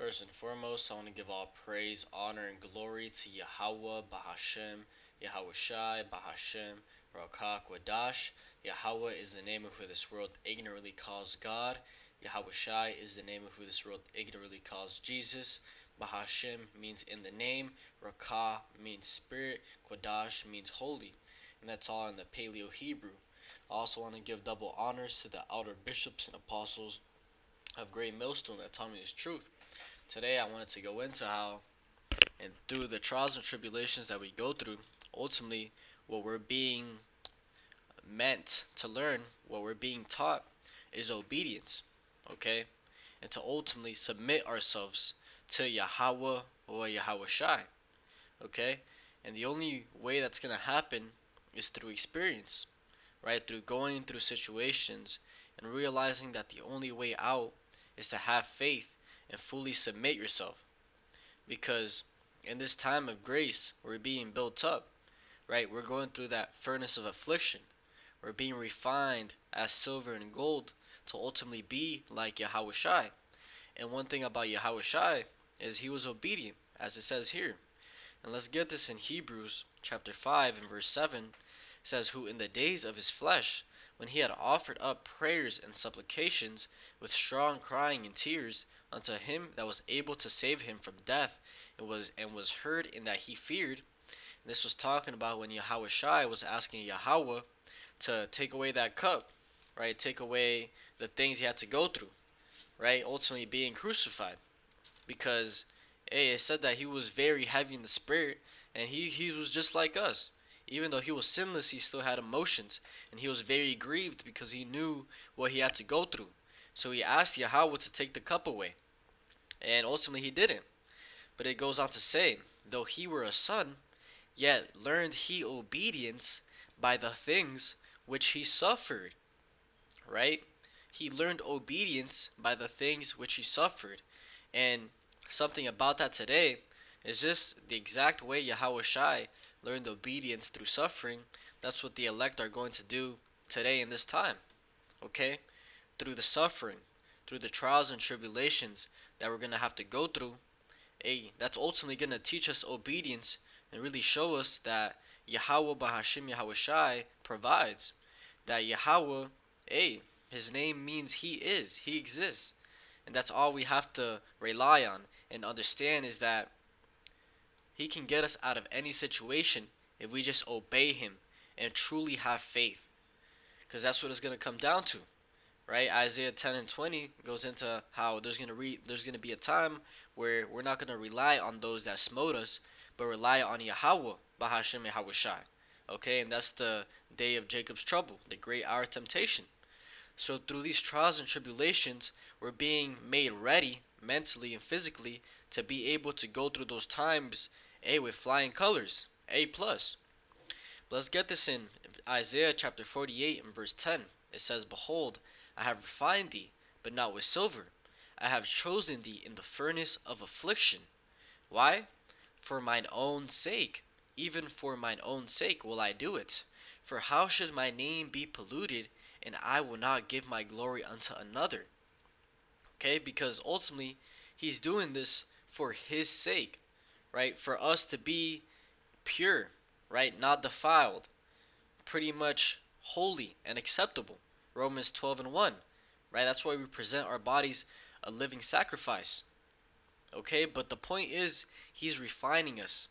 First and foremost, I want to give all praise, honor, and glory to Yahweh, Bahashem, Yahweh Shai, Bahashem, Rakak, Wadash. Yahweh is the name of who this world ignorantly calls God. Yahweh Shai is the name of who this world ignorantly calls Jesus. Bahashem means in the name. Rakah means spirit. Kodash means holy. And that's all in the Paleo Hebrew. I also want to give double honors to the outer bishops and apostles of Great Millstone that taught me this truth. Today I wanted to go into how, and through the trials and tribulations that we go through, ultimately what we're being meant to learn, what we're being taught, is obedience, okay? And to ultimately submit ourselves to Yahweh or Yahweh Shai, okay? And the only way that's going to happen is through experience, right? Through going through situations and realizing that the only way out is to have faith and fully submit yourself. Because in this time of grace, we're being built up, right? We're going through that furnace of affliction. We're being refined as silver and gold to ultimately be like Yahweh Shai. And one thing about Yahweh Shai is he was obedient, as it says here. And let's get this in Hebrews chapter 5 and verse 7. It says, who in the days of his flesh, when he had offered up prayers and supplications with strong crying and tears unto him that was able to save him from death, and was heard in that he feared. And this was talking about when Yahweh Shai was asking Yahweh to take away that cup, right? Take away the things he had to go through, right? Ultimately being crucified. Because it said that he was very heavy in the spirit, and he was just like us. Even though he was sinless, he still had emotions, and he was very grieved because he knew what he had to go through. So he asked Yahweh to take the cup away, and ultimately he didn't. But it goes on to say, though he were a son, yet learned he obedience by the things which he suffered, right? He learned obedience by the things which he suffered. And something about that today is just the exact way Yahweh Shai learned obedience through suffering. That's what the elect are going to do today in this time, okay? Through the suffering, through the trials and tribulations that we're going to have to go through, that's ultimately going to teach us obedience and really show us that Yahweh Bahashim Yahweh Shai provides. That Yahweh, his name means he exists. And that's all we have to rely on and understand is that he can get us out of any situation if we just obey him and truly have faith. Because that's what it's going to come down to, right? Isaiah 10 and 20 goes into how there's going to be a time where we're not going to rely on those that smote us, but rely on Yahweh, Bahashim Yahweh Shai. Okay, and that's the day of Jacob's trouble, the great hour of temptation. So through these trials and tribulations, we're being made ready mentally and physically to be able to go through those times, with flying colors, plus. Let's get this in Isaiah chapter 48 and verse 10. It says, behold, I have refined thee, but not with silver. I have chosen thee in the furnace of affliction. Why? For mine own sake. Even for mine own sake will I do it. For how should my name be polluted, and I will not give my glory unto another? Okay, because ultimately, he's doing this for his sake, right? For us to be pure, right? Not defiled, pretty much holy and acceptable. Romans 12 and 1, right? That's why we present our bodies a living sacrifice. Okay, but the point is, he's refining us,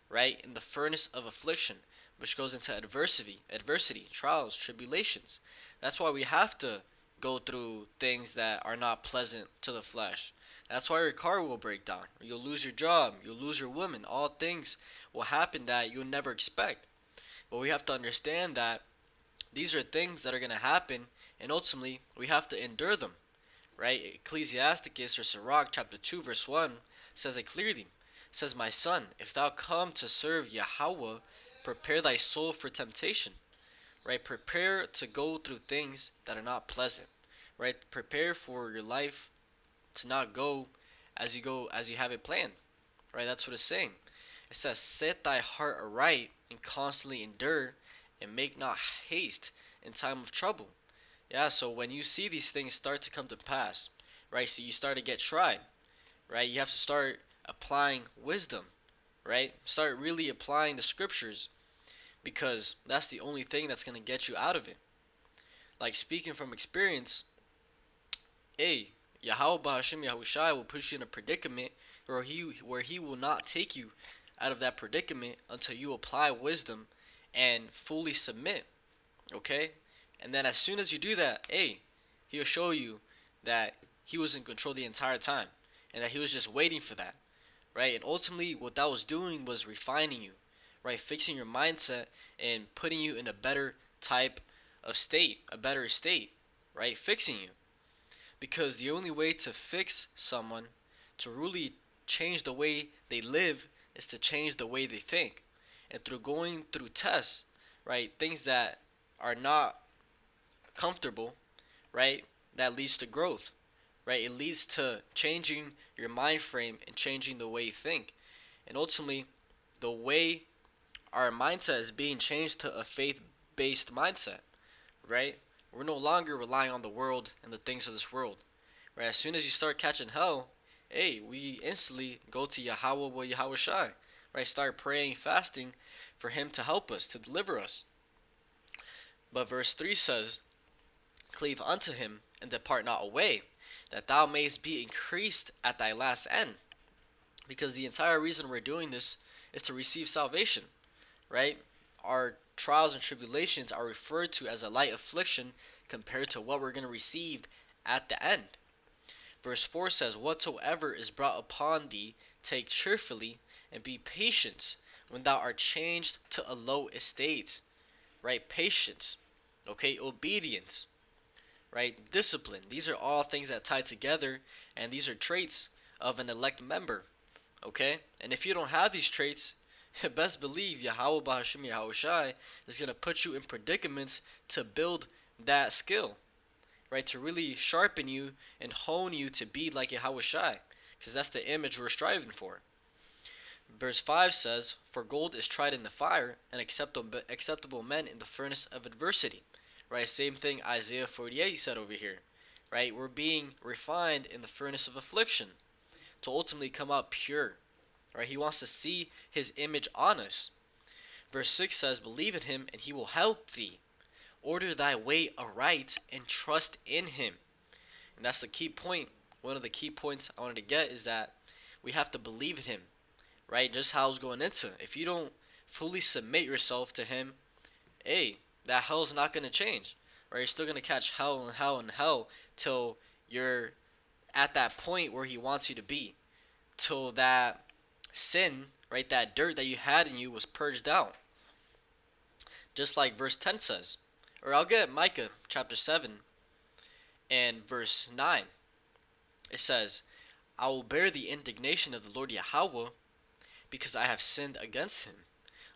right? In the furnace of affliction, which goes into adversity, trials, tribulations. That's why we have to go through things that are not pleasant to the flesh. That's why your car will break down. You'll lose your job. You'll lose your woman. All things will happen that you'll never expect. But we have to understand that these are things that are going to happen, and ultimately we have to endure them, right? Ecclesiasticus or Sirach chapter 2 verse 1 says it clearly. It says, my son, if thou come to serve Yahweh, prepare thy soul for temptation, right? Prepare to go through things that are not pleasant, right? Prepare for your life to not go as you have it planned, right? That's what it's saying. It says, set thy heart aright and constantly endure, and make not haste in time of trouble. Yeah, so when you see these things start to come to pass, right? So you start to get tried. right? You have to start applying wisdom, right? Start really applying the scriptures, because that's the only thing that's going to get you out of it. Like, speaking from experience, hey, Yahweh Bahashim Yahushai will put you in a predicament where he will not take you out of that predicament until you apply wisdom and fully submit. Okay? And then as soon as you do that, hey, he'll show you that he was in control the entire time and that he was just waiting for that. Right? And ultimately what that was doing was refining you, right? Fixing your mindset and putting you in a better type of state, a better state, right? Fixing you. Because the only way to fix someone, to really change the way they live, is to change the way they think. And through going through tests, right, things that are not comfortable, right, that leads to growth, right? It leads to changing your mind frame and changing the way you think. And ultimately, the way our mindset is being changed to a faith-based mindset, right? We're no longer relying on the world and the things of this world, right? As soon as you start catching hell, hey, we instantly go to Yahweh wa Yahweh Shai, right? Start praying, fasting for him to help us, to deliver us. But verse 3 says, cleave unto him and depart not away, that thou mayest be increased at thy last end. Because the entire reason we're doing this is to receive salvation, right? Our trials and tribulations are referred to as a light affliction compared to what we're going to receive at the end. Verse 4 says, whatsoever is brought upon thee, take cheerfully, and be patient when thou art changed to a low estate. Right? Patience. Okay? Obedience. Right? Discipline. These are all things that tie together, and these are traits of an elect member. Okay? And if you don't have these traits, best believe Yahweh Bahashim Yahushai is going to put you in predicaments to build that skill, right? To really sharpen you and hone you to be like Yahushai, because that's the image we're striving for. Verse 5 says, for gold is tried in the fire, and acceptable men in the furnace of adversity. Right? Same thing Isaiah 48 said over here. Right? We're being refined in the furnace of affliction to ultimately come out pure. Right? He wants to see his image on us. Verse 6 says, believe in him and he will help thee. Order thy way aright and trust in him. And that's the key point. One of the key points I wanted to get is that we have to believe in him. Right? Just how I was going into. If you don't fully submit yourself to him, hey, that hell's not going to change. Right? You're still going to catch hell and hell and hell till you're at that point where he wants you to be. Till that sin, right, that dirt that you had in you was purged out. Just like verse 10 says. Or I'll get Micah chapter 7 and verse 9. It says, I will bear the indignation of the Lord Yahweh, because I have sinned against him,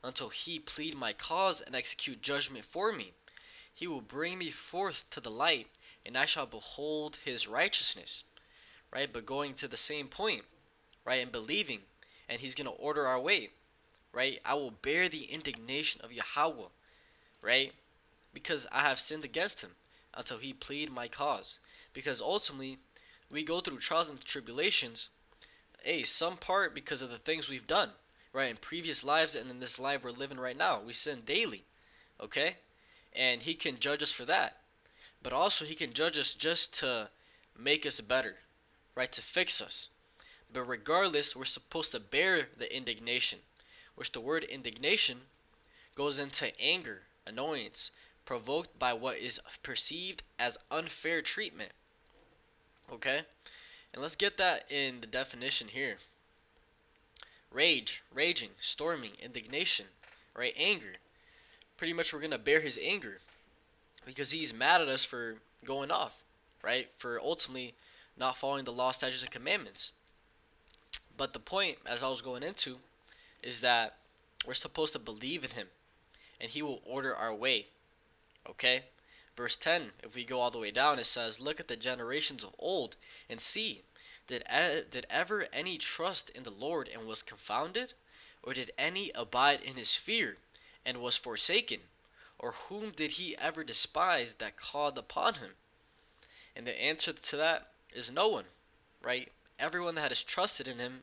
until he plead my cause and execute judgment for me. He will bring me forth to the light, and I shall behold his righteousness. Right? But going to the same point, right, and believing, and he's going to order our way. Right? I will bear the indignation of Yahweh, right? Because I have sinned against him, until he plead my cause. Because ultimately, we go through trials and tribulations, some part because of the things we've done, right, in previous lives and in this life we're living right now. We sin daily, okay? And he can judge us for that. But also he can judge us just to make us better, right, to fix us. But regardless, we're supposed to bear the indignation, which the word indignation goes into anger, annoyance, provoked by what is perceived as unfair treatment. Okay? And let's get that in the definition here. Rage, raging, storming, indignation, right? Anger. Pretty much we're going to bear his anger because he's mad at us for going off, right? For ultimately not following the law, statutes, and commandments. But the point, as I was going into, is that we're supposed to believe in him and he will order our way. Okay? Verse 10, if we go all the way down, it says, look at the generations of old and see, did ever any trust in the Lord and was confounded? Or did any abide in his fear and was forsaken? Or whom did he ever despise that called upon him? And the answer to that is no one, right? everyone that has trusted in him,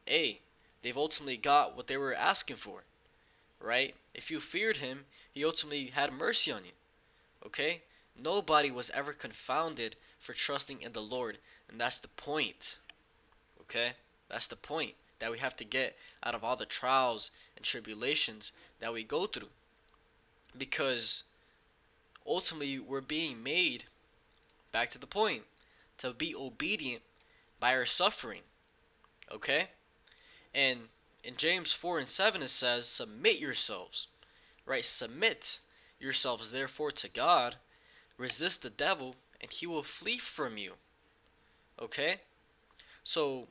hey, they've ultimately got what they were asking for, right? If you feared him, he ultimately had mercy on you, okay? Nobody was ever confounded for trusting in the Lord, and that's the point, okay? That's the point that we have to get out of all the trials and tribulations that we go through, because ultimately we're being made, back to the point, to be obedient by our suffering, okay? And in James 4 and 7 it says, submit yourselves, right? Submit yourselves therefore to God, resist the devil, and he will flee from you, okay? So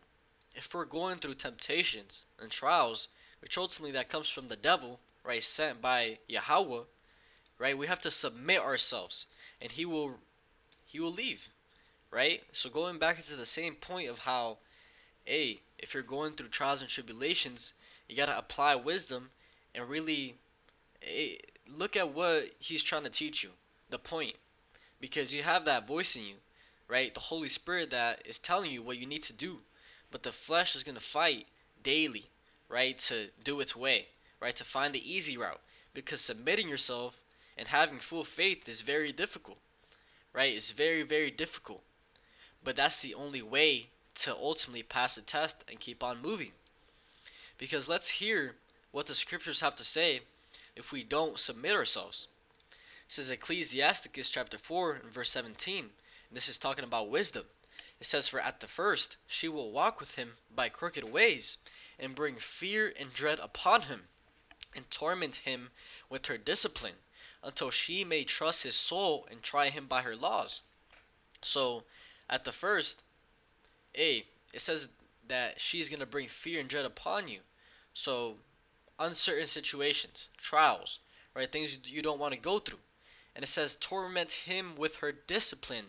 if we're going through temptations and trials, which ultimately that comes from the devil, right, sent by Yahweh, right, we have to submit ourselves, and he will leave, right? So going back into the same point of how, hey, if you're going through trials and tribulations, you gotta apply wisdom and really, hey, look at what he's trying to teach you, the point, because you have that voice in you, right? The Holy Spirit that is telling you what you need to do, but the flesh is gonna fight daily, right, to do its way, right, to find the easy route, because submitting yourself and having full faith is very difficult, right? It's very, very difficult. But that's the only way to ultimately pass the test and keep on moving. Because let's hear what the scriptures have to say if we don't submit ourselves. It says Ecclesiasticus chapter 4 and verse 17. And this is talking about wisdom. It says, for at the first she will walk with him by crooked ways, and bring fear and dread upon him, and torment him with her discipline, until she may trust his soul and try him by her laws. So, at the first, it says that she's going to bring fear and dread upon you. So, uncertain situations, trials, right? Things you don't want to go through. And it says, torment him with her discipline,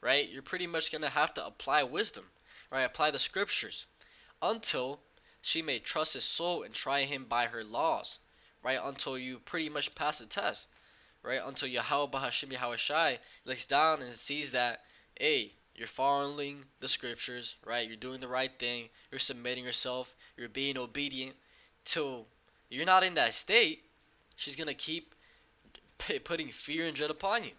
right? You're pretty much going to have to apply wisdom, right? Apply the scriptures until she may trust his soul and try him by her laws, right? Until you pretty much pass the test, right? Until Yahweh Bahashim Yahweh Shai looks down and sees that, hey, you're following the scriptures, right? You're doing the right thing. You're submitting yourself. You're being obedient. Till you're not in that state, she's going to keep putting fear and dread upon you.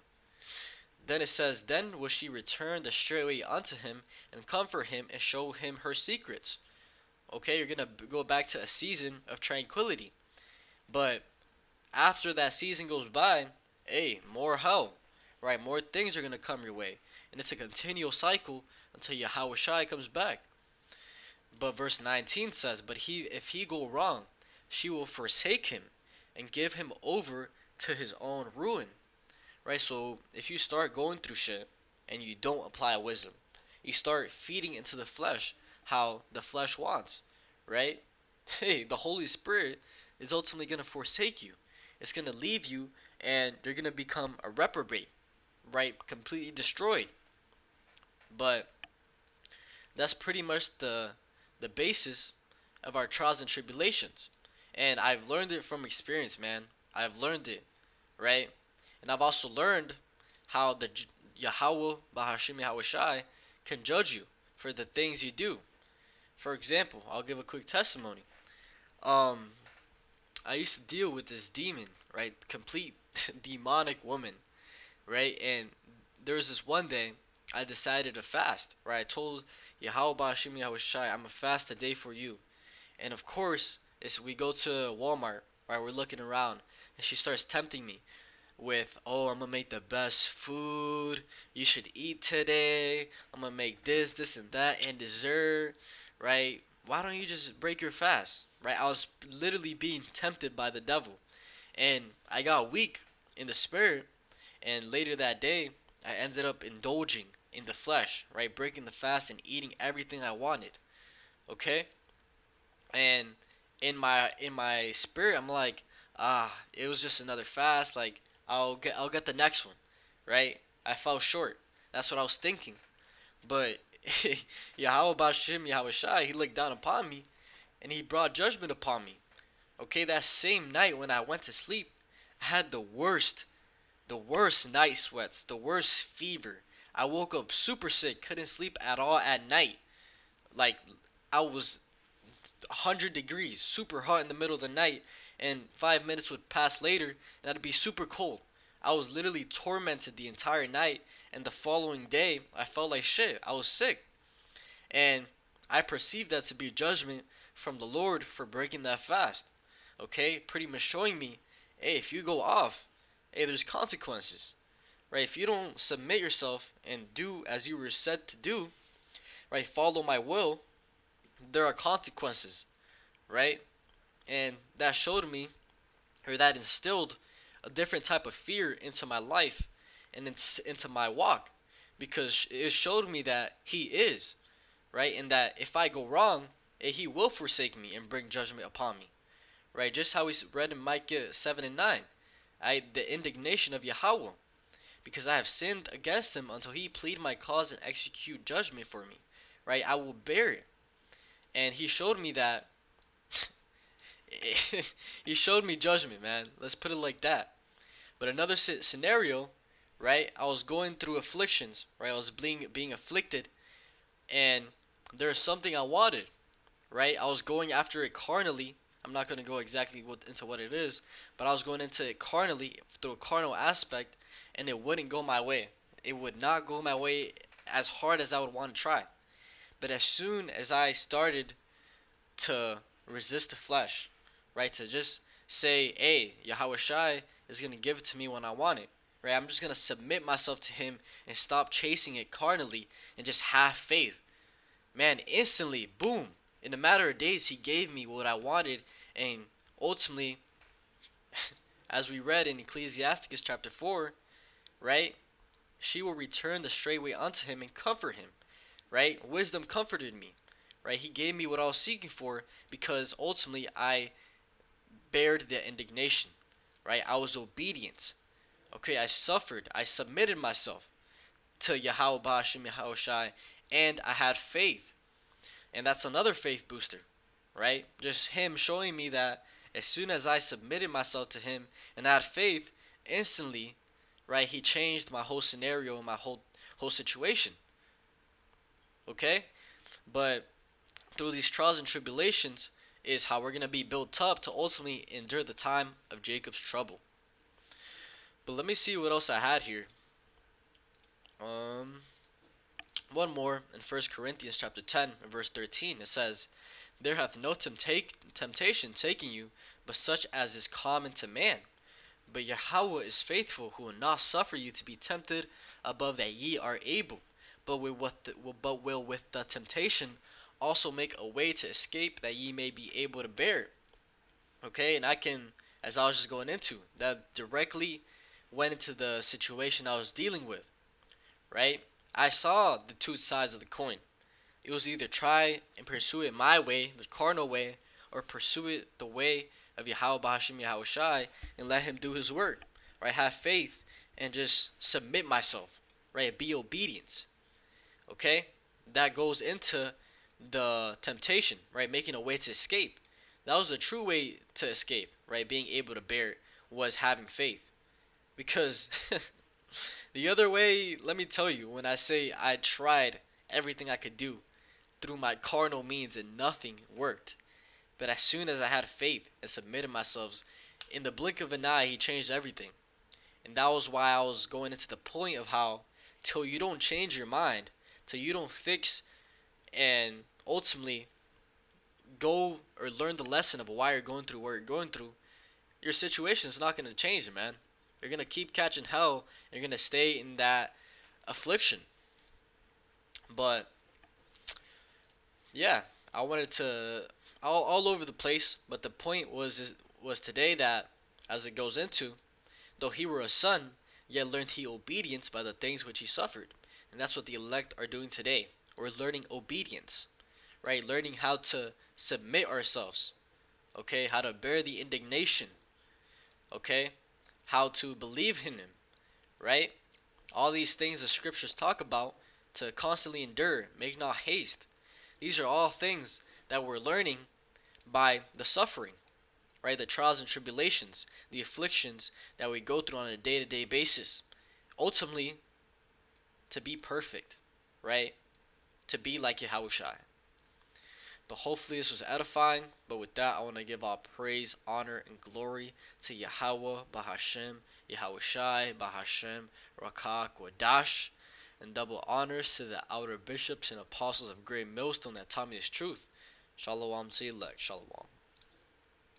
Then it says, then will she return the straightway unto him, and comfort him, and show him her secrets. Okay, you're going to go back to a season of tranquility. But after that season goes by, hey, more hell, right? More things are going to come your way. And it's a continual cycle until Yahweh Shai comes back. But verse 19 says, but if he go wrong, she will forsake him, and give him over to his own ruin. Right? So if you start going through shit and you don't apply wisdom, you start feeding into the flesh how the flesh wants, right? Hey, the Holy Spirit is ultimately going to forsake you. It's going to leave you, and you're going to become a reprobate, right? Completely destroyed. But that's pretty much the basis of our trials and tribulations. And I've learned it from experience, man. I've learned it, right? And I've also learned how the Yahweh Bahashim Yahweh Shai can judge you for the things you do. For example, I'll give a quick testimony. I used to deal with this demon, right? Complete demonic woman, right? And there was this one day I decided to fast, right? I told Yahweh Bahashim Yahweh Shai, I'm gonna fast a day for you. And of course, we go to Walmart, right? We're looking around, and she starts tempting me with, oh, I'm gonna make the best food you should eat today. I'm gonna make this, and that, and dessert, right? Why don't you just break your fast, right? I was literally being tempted by the devil, and I got weak in the spirit, and later that day, I ended up indulging in the flesh, right? Breaking the fast and eating everything I wanted, okay? And in my spirit, I'm like, it was just another fast. Like I'll get the next one, right? I fell short. That's what I was thinking. But Yahweh Bashim Yahweh Shai, he looked down upon me, and he brought judgment upon me. Okay, that same night when I went to sleep, I had the worst night sweats, the worst fever. I woke up super sick, couldn't sleep at all at night. Like, I was 100 degrees, super hot in the middle of the night, and 5 minutes would pass later, and I'd be super cold. I was literally tormented the entire night, and the following day, I felt like shit. I was sick. And I perceived that to be judgment from the Lord for breaking that fast. Okay? Pretty much showing me, hey, if you go off, hey, there's consequences. Right? If you don't submit yourself and do as you were said to do, right? Follow my will, there are consequences, right? And that showed me, or that instilled a different type of fear into my life and into my walk, because it showed me that He is, right? And that if I go wrong, He will forsake me and bring judgment upon me, right? Just how we read in Micah 7 and 9, the indignation of Yahweh, because I have sinned against Him until He plead my cause and execute judgment for me, right? I will bear it. And He showed me that. He showed me judgment, man. Let's put it like that. But another scenario, right? I was going through afflictions, right? I was being afflicted, and there's something I wanted, right? I was going after it carnally. I'm not going to go exactly into what it is, but I was going into it carnally, through a carnal aspect, and it wouldn't go my way. It would not go my way as hard as I would want to try. But as soon as I started to resist the flesh, right? To just say, hey, Yahweh Shai is going to give it to me when I want it, right? I'm just going to submit myself to Him and stop chasing it carnally and just have faith. Man, instantly, boom, in a matter of days, He gave me what I wanted. And ultimately, as we read in Ecclesiasticus chapter 4, right? She will return the straight way unto him and comfort him, right? Wisdom comforted me, right? He gave me what I was seeking for, because ultimately I bared the indignation, right? I was obedient. Okay, I suffered. I submitted myself to Yahweh Ba'ashim Yahweh Shai, and I had faith. And that's another faith booster, right? Just Him showing me that as soon as I submitted myself to Him and had faith, instantly, right, He changed my whole scenario and my whole situation. Okay? But through these trials and tribulations is how we're going to be built up to ultimately endure the time of Jacob's trouble. But let me see what else I had here. One more in 1 Corinthians chapter 10 and verse 13. It says, there hath no temptation taken you, but such as is common to man. But Yahweh is faithful, who will not suffer you to be tempted above that ye are able, but will with the temptation also make a way to escape, that ye may be able to bear it. Okay, and I can, as I was just going into, that directly went into the situation I was dealing with, right? I saw the two sides of the coin. It was either try and pursue it my way, the carnal way, or pursue it the way of Yahweh Ba'ashim Yahweh Shai and let Him do His work, right? Have faith and just submit myself, right? Be obedient, okay? That goes into the temptation, right? Making a way to escape. That was the true way to escape, right? Being able to bear it was having faith. Because the other way, let me tell you, when I say I tried everything I could do through my carnal means and nothing worked. But as soon as I had faith and submitted myself, in the blink of an eye, He changed everything. And that was why I was going into the point of how, till you don't change your mind, till you don't fix and ultimately go or learn the lesson of why you're going through what you're going through, your situation is not going to change, man. You're going to keep catching hell. You're going to stay in that affliction. But yeah, I wanted to all over the place, but the point was today that, as it goes into, though he were a son, yet learned he obedience by the things which he suffered. And that's what the elect are doing today. We're learning obedience, right? Learning how to submit ourselves, okay? How to bear the indignation, okay? How to believe in Him, right? All these things the scriptures talk about, to constantly endure, make not haste. These are all things that we're learning by the suffering, right? The trials and tribulations, the afflictions that we go through on a day-to-day basis. Ultimately, to be perfect, right? To be like Yahushua. But hopefully this was edifying. But with that, I want to give all praise, honor, and glory to Yahweh, Bahashem, Yahweh Shai, Bahashem, Rakah, Wadash, and double honors to the outer bishops and apostles of Great Millstone that taught me this truth. Shalom to elect. Shalom.